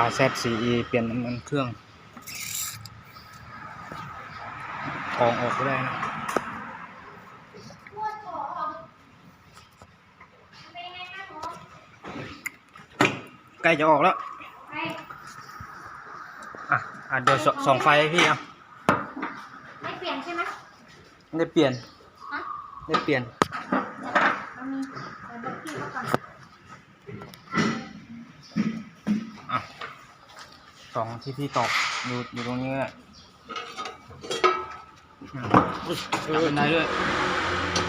RZ4E เปลี่ยนน้ำมันเครื่องกองออกก็ได้นะใกล้จะออกแล้วเดี๋ยวส่องไฟให้พี่ไม่เปลี่ยนใช่ไหมได้เปลี่ยนได้เปลี่ยนสองที่พี่ตอกอยู่ตรงนี้แหละเป็นได้ด้วย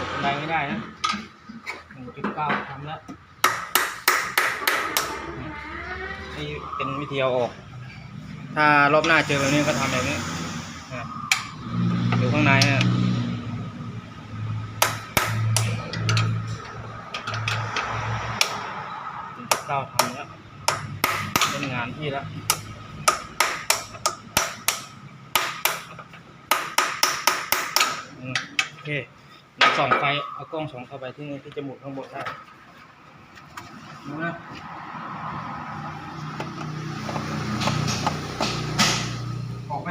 เป็นได้ไม่ได้นะ 1.9 ทำแล้วนี่เป็นวิธีเอาออกถ้ารอบหน้าเจอแบบนี้ก็ทำแบบนี้อยู่ข้างในเนี่ย1.9 ทำแล้วเป็นงานพี่แล้วโอเคเราส่องไฟเอากล้องส่องเข้าไปที่นี่ที่จะหมุนข้างบนได้ดูนะออกไหม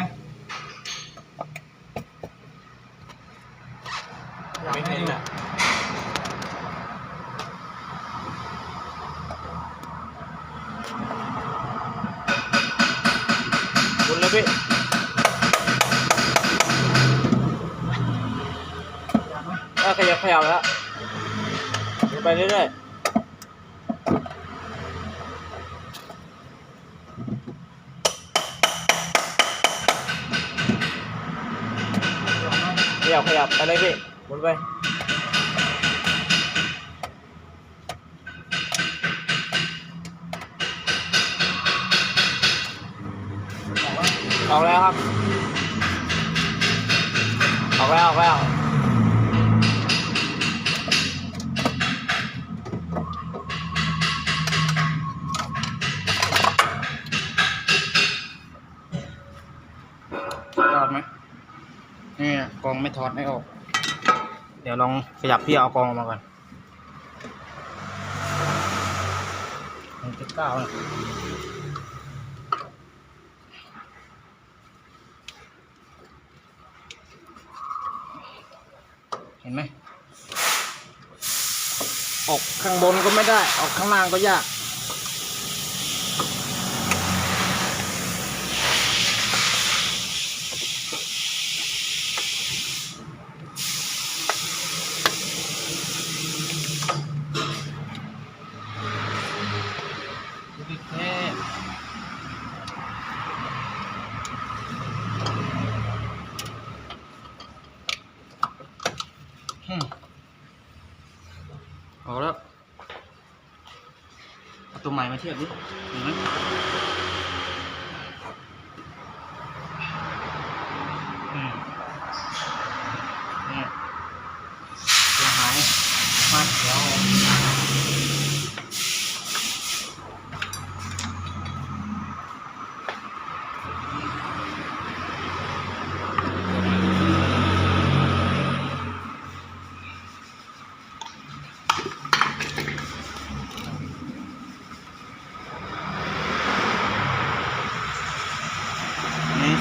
ไม่เห็นอ่ะบุญเลยพี่ขยับแล้วไปเรื่อยๆขยับไปเลยพี่หมุนไปออกแล้วครับออกแล้วยอดไหมนี่กองไม่ถอดไม่ออกเดี๋ยวลองขยับพี่เอากองออกมาก่อน1.9เห็นไหมออกข้างบนก็ไม่ได้ออกข้างล่างก็ยากออกแล้วเอาตัวใหม่มาเทียบดิเห็นไหมเสียหายมากเดี๋ยว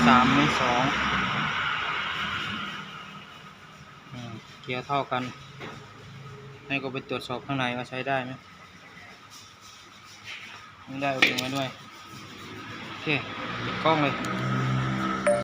3 2เกียร์เท่ากันให้ก็ไปตรวจสอบข้างในว่าใช้ได้ไหมไม่ได้เอาทิ้งไว้ด้วยโอเคปิดกล้องเลย